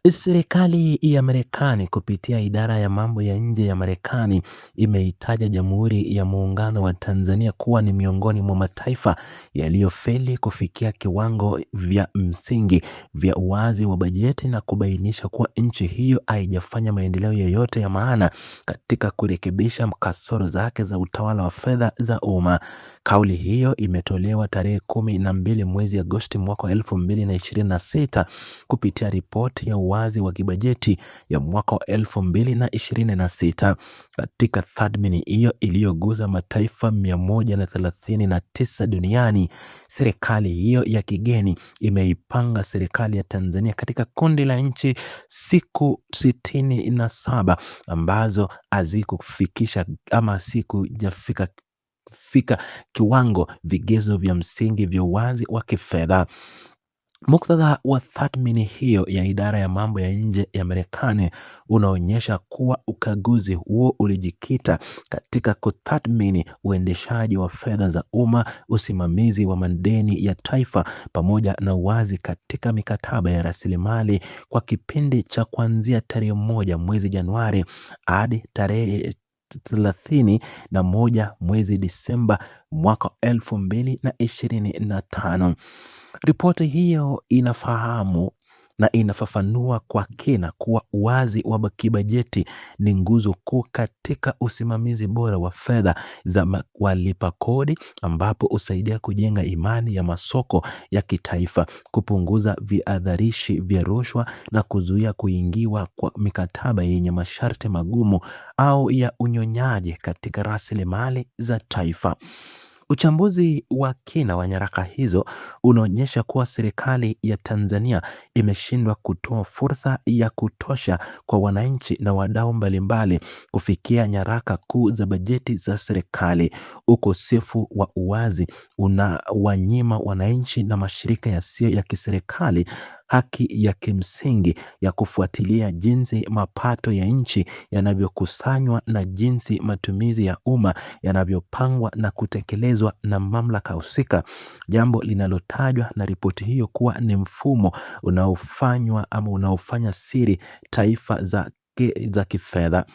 Serikali ya Marekani kupitia idara ya mambo ya nje ya Marekani imeitaja Jamhuri ya Muungano wa Tanzania kuwa ni miongoni mwa mataifa yaliyofeli kufikia kiwango vya msingi vya uwazi wa bajeti na kubainisha kuwa nchi hiyo haijafanya maendeleo yoyote ya maana katika kurekebisha kasoro zake za utawala wa fedha za umma. Kauli hiyo imetolewa tarehe 12 mwezi Agosti mwaka 2026 kupitia ripoti ya uwazi wa kibajeti ya mwaka 2026. Katika tathmini hiyo iliyoguza mataifa 139 duniani, serikali hiyo ya kigeni imeipanga serikali ya Tanzania katika kundi la nchi siku 67 ambazo hazikufikisha ama sikujafika kiwango vigezo vya msingi vya uwazi wa kifedha. Muktadha wa tathmini hiyo ya idara ya mambo ya nje ya Marekani unaonyesha kuwa ukaguzi huo ulijikita katika kutathmini uendeshaji wa fedha za umma, usimamizi wa madeni ya taifa pamoja na uwazi katika mikataba ya rasilimali kwa kipindi cha kuanzia tarehe 1 mwezi Januari hadi tarehe 31 mwezi Disemba mwaka 2025. Ripoti hiyo inafahamu na inafafanua kwa kina kuwa uwazi wa kibajeti ni nguzo kuu katika usimamizi bora wa fedha za walipa kodi, ambapo husaidia kujenga imani ya masoko ya kitaifa, kupunguza viadharishi vya rushwa na kuzuia kuingiwa kwa mikataba yenye masharti magumu au ya unyonyaji katika rasilimali za taifa. Uchambuzi wa kina wa nyaraka hizo unaonyesha kuwa serikali ya Tanzania imeshindwa kutoa fursa ya kutosha kwa wananchi na wadau mbalimbali kufikia nyaraka kuu za bajeti za serikali. Ukosefu wa uwazi unawanyima wananchi na mashirika yasiyo ya kiserikali haki ya kimsingi ya kufuatilia jinsi mapato ya nchi yanavyokusanywa na jinsi matumizi ya umma yanavyopangwa na kutekelezwa na mamlaka husika, jambo linalotajwa na ripoti hiyo kuwa ni mfumo unaofanywa ama unaofanya siri taifa za kifedha.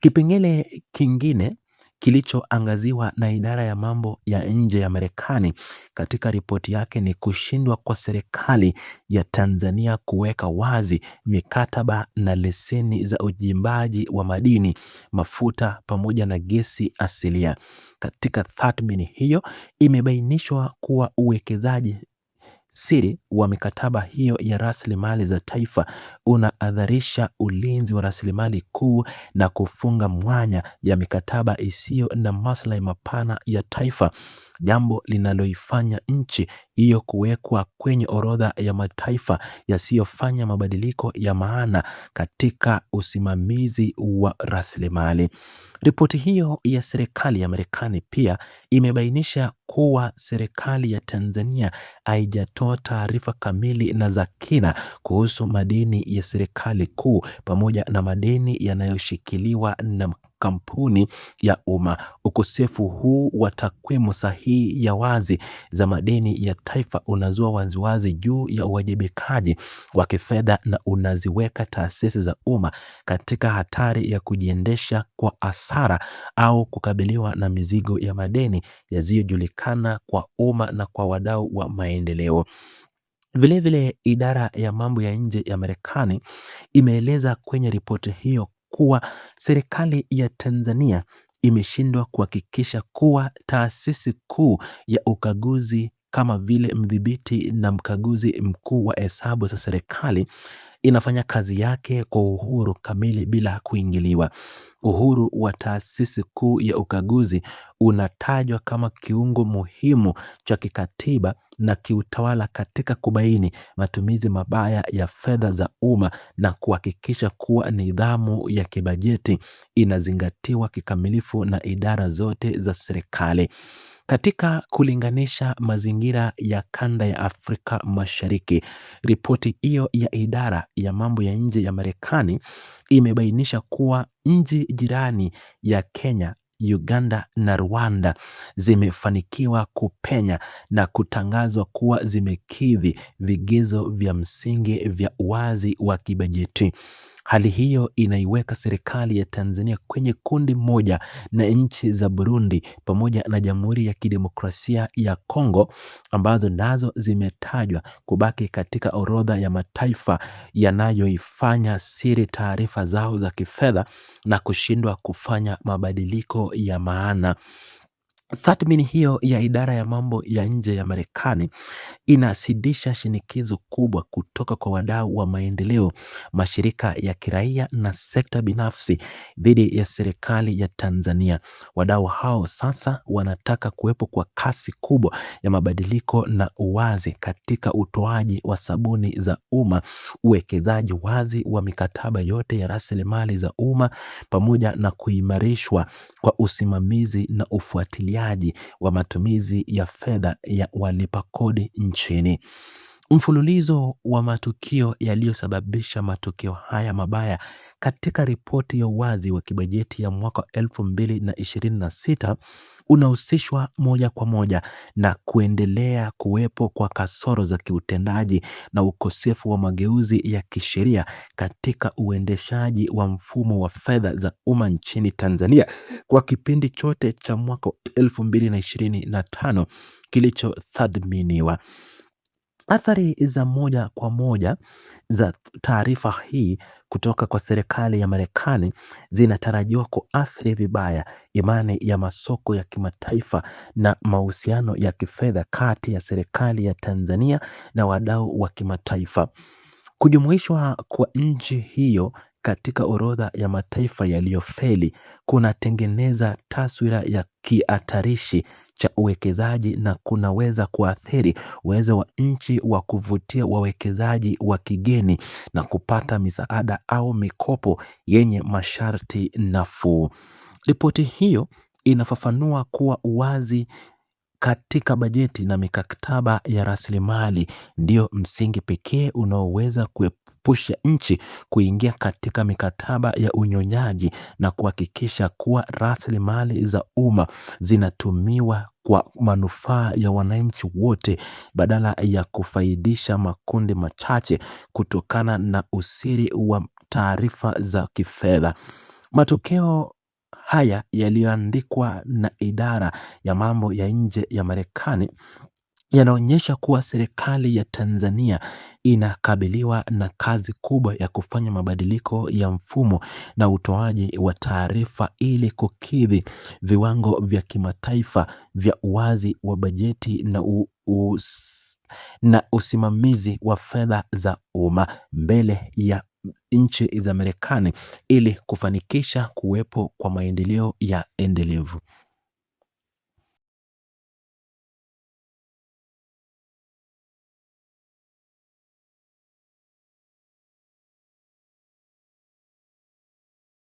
Kipengele kingine kilichoangaziwa na idara ya mambo ya nje ya Marekani katika ripoti yake ni kushindwa kwa serikali ya Tanzania kuweka wazi mikataba na leseni za uchimbaji wa madini, mafuta pamoja na gesi asilia. Katika tathmini hiyo imebainishwa kuwa uwekezaji siri wa mikataba hiyo ya rasilimali za taifa unaadharisha ulinzi wa rasilimali kuu na kufunga mwanya ya mikataba isiyo na maslahi mapana ya taifa, jambo linaloifanya nchi hiyo kuwekwa kwenye orodha ya mataifa yasiyofanya mabadiliko ya maana katika usimamizi wa rasilimali. Ripoti hiyo ya serikali ya Marekani pia imebainisha kuwa serikali ya Tanzania haijatoa taarifa kamili na za kina kuhusu madeni ya serikali kuu pamoja na madeni yanayoshikiliwa na kampuni ya umma. Ukosefu huu wa takwimu sahihi ya wazi za madeni ya taifa unazua waziwazi juu ya uwajibikaji wa kifedha na unaziweka taasisi za umma katika hatari ya kujiendesha kwa hasara au kukabiliwa na mizigo ya madeni yasiyojulikana kwa umma na kwa wadau wa maendeleo. Vilevile, idara ya mambo ya nje ya Marekani imeeleza kwenye ripoti hiyo kuwa serikali ya Tanzania imeshindwa kuhakikisha kuwa taasisi kuu ya ukaguzi kama vile mdhibiti na mkaguzi mkuu wa hesabu za serikali inafanya kazi yake kwa uhuru kamili bila kuingiliwa. Uhuru wa taasisi kuu ya ukaguzi unatajwa kama kiungo muhimu cha kikatiba na kiutawala katika kubaini matumizi mabaya ya fedha za umma na kuhakikisha kuwa nidhamu ya kibajeti inazingatiwa kikamilifu na idara zote za serikali. Katika kulinganisha mazingira ya kanda ya Afrika Mashariki, ripoti hiyo ya idara ya mambo ya nje ya Marekani imebainisha kuwa nchi jirani ya Kenya Uganda na Rwanda zimefanikiwa kupenya na kutangazwa kuwa zimekidhi vigezo vya msingi vya uwazi wa kibajeti. Hali hiyo inaiweka serikali ya Tanzania kwenye kundi moja na nchi za Burundi pamoja na Jamhuri ya Kidemokrasia ya Kongo ambazo nazo zimetajwa kubaki katika orodha ya mataifa yanayoifanya siri taarifa zao za kifedha na kushindwa kufanya mabadiliko ya maana. Tathmini hiyo ya idara ya mambo ya nje ya Marekani inazidisha shinikizo kubwa kutoka kwa wadau wa maendeleo, mashirika ya kiraia na sekta binafsi dhidi ya serikali ya Tanzania. Wadau hao sasa wanataka kuwepo kwa kasi kubwa ya mabadiliko na uwazi katika utoaji wa sabuni za umma, uwekezaji wazi wa mikataba yote ya rasilimali za umma, pamoja na kuimarishwa kwa usimamizi na ufuatiliaji wa matumizi ya fedha ya walipa kodi nchini. Mfululizo wa matukio yaliyosababisha matokeo haya mabaya katika ripoti ya uwazi wa kibajeti ya mwaka 2026 unahusishwa moja kwa moja na kuendelea kuwepo kwa kasoro za kiutendaji na ukosefu wa mageuzi ya kisheria katika uendeshaji wa mfumo wa fedha za umma nchini Tanzania kwa kipindi chote cha mwaka 2025 kilichotathminiwa. Athari za moja kwa moja za taarifa hii kutoka kwa serikali ya Marekani zinatarajiwa kuathiri vibaya imani ya masoko ya kimataifa na mahusiano ya kifedha kati ya serikali ya Tanzania na wadau wa kimataifa. Kujumuishwa kwa nchi hiyo katika orodha ya mataifa yaliyofeli kunatengeneza taswira ya kihatarishi cha uwekezaji na kunaweza kuathiri uwezo wa nchi wa kuvutia wawekezaji wa kigeni na kupata misaada au mikopo yenye masharti nafuu. Ripoti hiyo inafafanua kuwa uwazi katika bajeti na mikataba ya rasilimali ndio msingi pekee unaoweza kuepusha nchi kuingia katika mikataba ya unyonyaji na kuhakikisha kuwa rasilimali za umma zinatumiwa kwa manufaa ya wananchi wote badala ya kufaidisha makundi machache kutokana na usiri wa taarifa za kifedha. Matokeo haya yaliyoandikwa na idara ya mambo ya nje ya Marekani yanaonyesha kuwa serikali ya Tanzania inakabiliwa na kazi kubwa ya kufanya mabadiliko ya mfumo na utoaji wa taarifa ili kukidhi viwango vya kimataifa vya uwazi wa bajeti na usimamizi wa fedha za umma mbele ya nchi za Marekani ili kufanikisha kuwepo kwa maendeleo ya endelevu.